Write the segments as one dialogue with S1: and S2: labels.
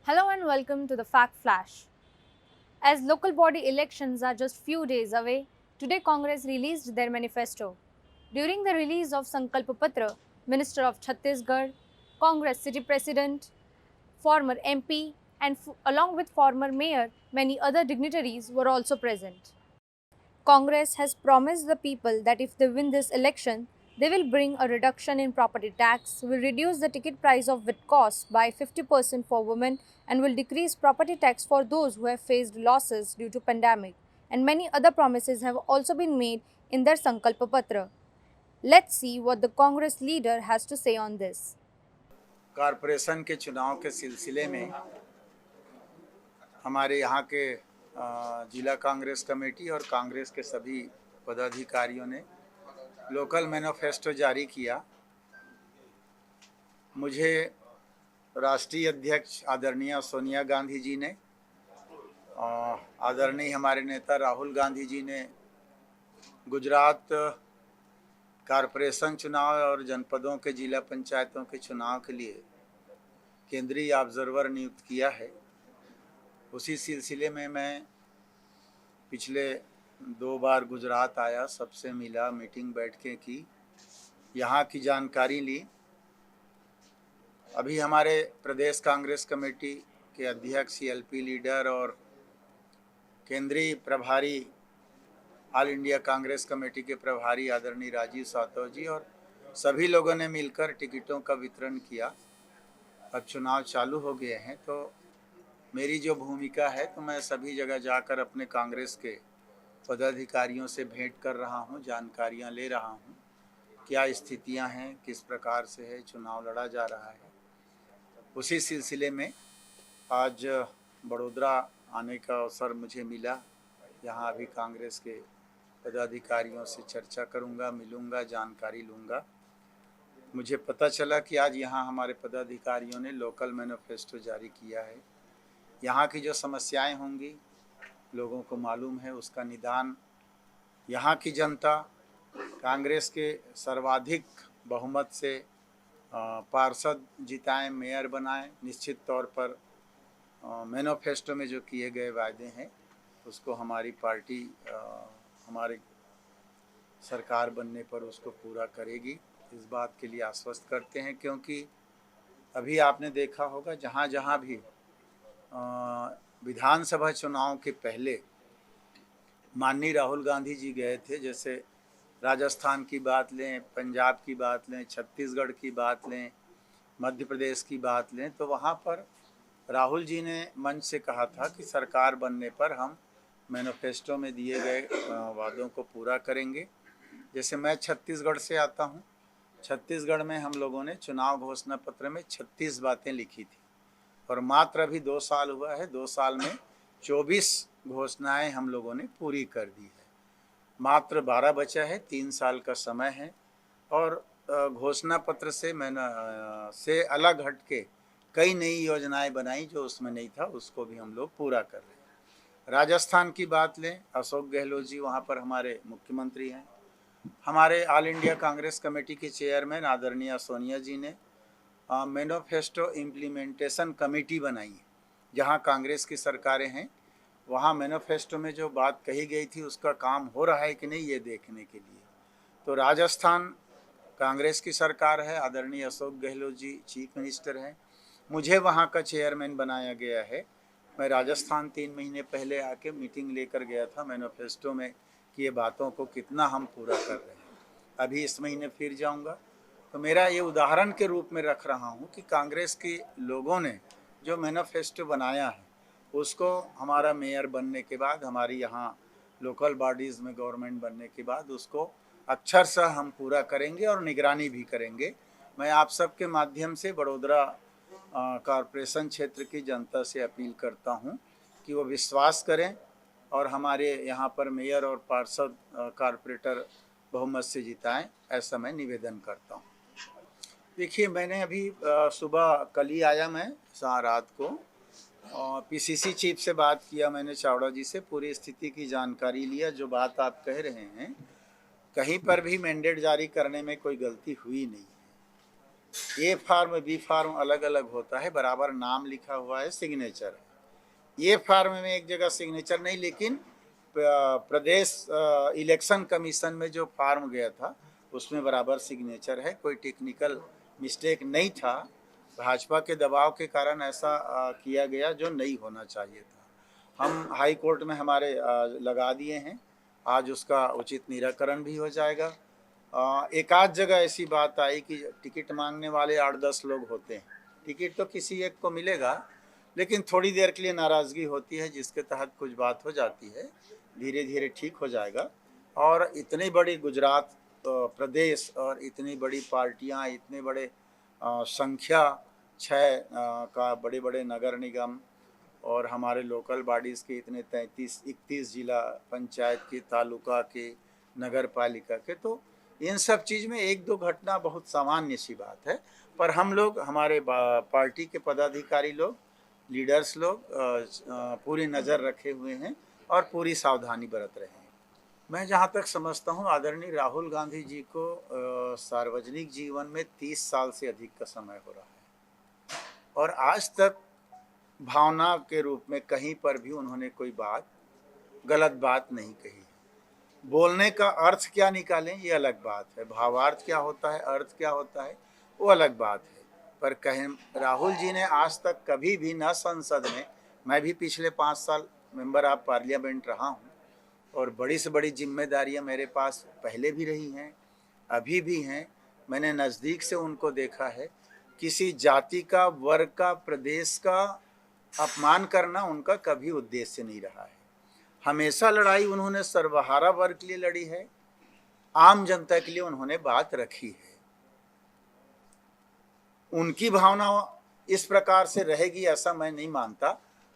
S1: Hello and welcome to the Fact Flash. As local body elections are just few days away, today Congress released their manifesto. During the release of Sankalp Patra, Minister of Chhattisgarh, Congress City President, former MP, and along with former mayor, many other dignitaries were also present. Congress has promised the people that if they win this election, they will bring a reduction in property tax, will reduce the ticket price of with cost by 50% for women, and will decrease property tax for those who have faced losses due to pandemic. And many other promises have also been made in their Sankalpa Patra. Let's see what the Congress leader has to say on this.
S2: Corporation के चुनाव के सिलसिले में हमारे यहाँ के जिला Congress committee और कांग्रेस के सभी पदाधिकारियों ने लोकल मैनिफेस्टो जारी किया। मुझे राष्ट्रीय अध्यक्ष आदरणीय सोनिया गांधी जी ने, आदरणीय हमारे नेता राहुल गांधी जी ने गुजरात कॉरपोरेशन चुनाव और जनपदों के जिला पंचायतों के चुनाव के लिए केंद्रीय ऑब्जर्वर नियुक्त किया है। उसी सिलसिले में मैं पिछले 2 बार गुजरात आया, सबसे मिला, मीटिंग बैठकें की, यहाँ की जानकारी ली। अभी हमारे प्रदेश कांग्रेस कमेटी के अध्यक्ष एलपी लीडर और केंद्रीय प्रभारी ऑल इंडिया कांग्रेस कमेटी के प्रभारी आदरणीय राजीव सातव जी और सभी लोगों ने मिलकर टिकटों का वितरण किया। अब चुनाव चालू हो गए हैं, तो मेरी जो भूमिका है, तो मैं सभी जगह जाकर अपने कांग्रेस के पदाधिकारियों से भेंट कर रहा हूं, जानकारियां ले रहा हूं, क्या स्थितियां हैं, किस प्रकार से है, चुनाव लड़ा जा रहा है। उसी सिलसिले में आज बड़ोदरा आने का अवसर मुझे मिला। यहाँ अभी कांग्रेस के पदाधिकारियों से चर्चा करूँगा, मिलूँगा, जानकारी लूँगा। मुझे पता चला कि आज यहाँ हमारे पदाधिकारियों ने लोकल मैनिफेस्टो जारी किया है। यहाँ की जो समस्याएं होंगी लोगों को मालूम है, उसका निदान यहाँ की जनता कांग्रेस के सर्वाधिक बहुमत से पार्षद जिताएं, मेयर बनाएं। निश्चित तौर पर मैनिफेस्टो में जो किए गए वायदे हैं उसको हमारी पार्टी हमारे सरकार बनने पर उसको पूरा करेगी, इस बात के लिए आश्वस्त करते हैं। क्योंकि अभी आपने देखा होगा जहाँ जहाँ भी विधानसभा चुनाव के पहले माननीय राहुल गांधी जी गए थे, जैसे राजस्थान की बात लें, पंजाब की बात लें, छत्तीसगढ़ की बात लें, मध्य प्रदेश की बात लें, तो वहाँ पर राहुल जी ने मंच से कहा था कि सरकार बनने पर हम मैनिफेस्टो में दिए गए वादों को पूरा करेंगे। जैसे मैं छत्तीसगढ़ से आता हूँ, छत्तीसगढ़ में हम लोगों ने चुनाव घोषणा पत्र में 36 बातें लिखी थी और मात्र अभी 2 साल हुआ है। 2 साल में 24 घोषणाएं हम लोगों ने पूरी कर दी है। मात्र 12 बचा है, 3 साल का समय है और घोषणा पत्र से अलग हट के कई नई योजनाएं बनाई जो उसमें नहीं था, उसको भी हम लोग पूरा कर रहे हैं। राजस्थान की बात लें, अशोक गहलोत जी वहाँ पर हमारे मुख्यमंत्री हैं। हमारे ऑल इंडिया कांग्रेस कमेटी के चेयरमैन आदरणीय सोनिया जी ने मैनिफेस्टो इम्प्लीमेंटेशन कमेटी बनाई है। जहाँ कांग्रेस की सरकारें हैं वहाँ मैनिफेस्टो में जो बात कही गई थी उसका काम हो रहा है कि नहीं, ये देखने के लिए। तो राजस्थान कांग्रेस की सरकार है, आदरणीय अशोक गहलोत जी चीफ मिनिस्टर हैं, मुझे वहाँ का चेयरमैन बनाया गया है। मैं राजस्थान 3 महीने पहले आके मीटिंग लेकर गया था मैनिफेस्टो में कि ये बातों को कितना हम पूरा कर रहे हैं। अभी इस महीने फिर जाऊँगा। तो मेरा ये उदाहरण के रूप में रख रहा हूँ कि कांग्रेस के लोगों ने जो मैनिफेस्टो बनाया है उसको हमारा मेयर बनने के बाद, हमारी यहाँ लोकल बॉडीज़ में गवर्नमेंट बनने के बाद उसको अक्षरशः हम पूरा करेंगे और निगरानी भी करेंगे। मैं आप सबके माध्यम से बड़ोदरा कॉरपोरेशन क्षेत्र की जनता से अपील करता हूँ कि वो विश्वास करें और हमारे यहाँ पर मेयर और पार्षद कॉरपोरेटर बहुमत से जिताएं, ऐसा मैं निवेदन करता हूँ। देखिए, मैंने अभी सुबह कल ही आया, मैं रात को पीसीसी चीफ से बात किया मैंने, चावड़ा जी से पूरी स्थिति की जानकारी लिया। जो बात आप कह रहे हैं, कहीं पर भी मैंडेट जारी करने में कोई गलती हुई नहीं है। ए फार्म बी फार्म अलग अलग होता है, बराबर नाम लिखा हुआ है, सिग्नेचर है। ए फार्म में एक जगह सिग्नेचर नहीं, लेकिन प्रदेश इलेक्शन कमीशन में जो फार्म गया था उसमें बराबर सिग्नेचर है, कोई टेक्निकल मिस्टेक नहीं था। भाजपा के दबाव के कारण ऐसा किया गया जो नहीं होना चाहिए था। हम हाई कोर्ट में हमारे लगा दिए हैं, आज उसका उचित निराकरण भी हो जाएगा। एक आध जगह ऐसी बात आई कि टिकट मांगने वाले 8-10 लोग होते हैं, टिकट तो किसी एक को मिलेगा, लेकिन थोड़ी देर के लिए नाराज़गी होती है जिसके तहत कुछ बात हो जाती है, धीरे धीरे ठीक हो जाएगा। और इतनी बड़ी गुजरात प्रदेश और इतनी बड़ी पार्टियां, इतने बड़े संख्या 6 का बड़े बड़े नगर निगम और हमारे लोकल बॉडीज़ के इतने 33-31 जिला पंचायत के, तालुका के, नगर पालिका के, तो इन सब चीज़ में एक दो घटना बहुत सामान्य सी बात है। पर हम लोग, हमारे पार्टी के पदाधिकारी लोग, लीडर्स लोग पूरी नज़र रखे हुए हैं और पूरी सावधानी बरत रहे हैं। मैं जहाँ तक समझता हूँ, आदरणीय राहुल गांधी जी को सार्वजनिक जीवन में 30 साल से अधिक का समय हो रहा है और आज तक भावना के रूप में कहीं पर भी उन्होंने कोई गलत बात नहीं कही। बोलने का अर्थ क्या निकालें ये अलग बात है, भावार्थ क्या होता है, अर्थ क्या होता है, वो अलग बात है। पर कहें, राहुल जी ने आज तक कभी भी न संसद में, मैं भी पिछले 5 साल मेंबर ऑफ पार्लियामेंट रहा हूँ और बड़ी से बड़ी जिम्मेदारियाँ मेरे पास पहले भी रही हैं, अभी भी हैं। मैंने नज़दीक से उनको देखा है। किसी जाति का, वर्ग का, प्रदेश का अपमान करना उनका कभी उद्देश्य नहीं रहा है। हमेशा लड़ाई उन्होंने सर्वहारा वर्ग के लिए लड़ी है, आम जनता के लिए उन्होंने बात रखी है। उनकी भावना इस प्रकार से रहेगी ऐसा मैं नहीं मानता।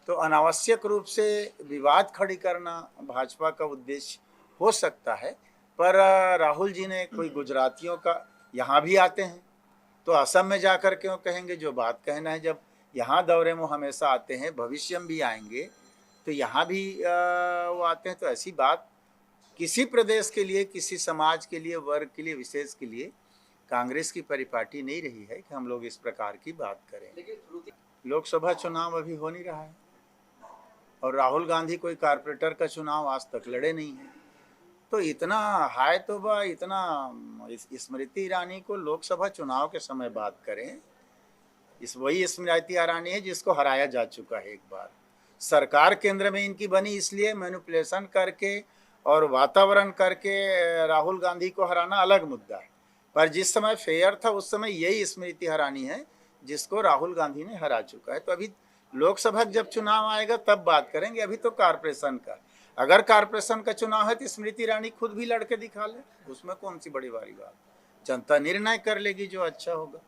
S2: तो अनावश्यक रूप से विवाद खड़ी करना भाजपा का उद्देश्य हो सकता है, पर राहुल जी ने कोई गुजरातियों का, यहाँ भी आते हैं तो असम में जाकर क्यों कहेंगे जो बात कहना है। जब यहाँ दौरे में हमेशा आते हैं, भविष्य में भी आएंगे, तो यहाँ भी वो आते हैं। तो ऐसी बात किसी प्रदेश के लिए, किसी समाज के लिए, वर्ग के लिए, विशेष के लिए कांग्रेस की परिपाटी नहीं रही है कि हम लोग इस प्रकार की बात करें। लोकसभा चुनाव अभी हो नहीं रहा है और राहुल गांधी कोई कारपोरेटर का चुनाव आज तक लड़े नहीं हैं। तो इतना हाय तौबा, इतना स्मृति ईरानी को लोकसभा चुनाव के समय बात करें। वही स्मृति ईरानी है जिसको हराया जा चुका है एक बार। सरकार केंद्र में इनकी बनी इसलिए मैनिपुलेशन करके और वातावरण करके राहुल गांधी को हराना अलग मुद्दा है, पर जिस समय फेयर था उस समय यही स्मृति ईरानी है जिसको राहुल गांधी ने हरा चुका है। तो अभी लोकसभा जब चुनाव आएगा तब बात करेंगे, अभी तो कारपोरेशन का। अगर कारपोरेशन का चुनाव है तो स्मृति ईरानी खुद भी लड़के दिखा ले, उसमें कौन सी बड़ी भारी बात। जनता निर्णय कर लेगी जो अच्छा होगा।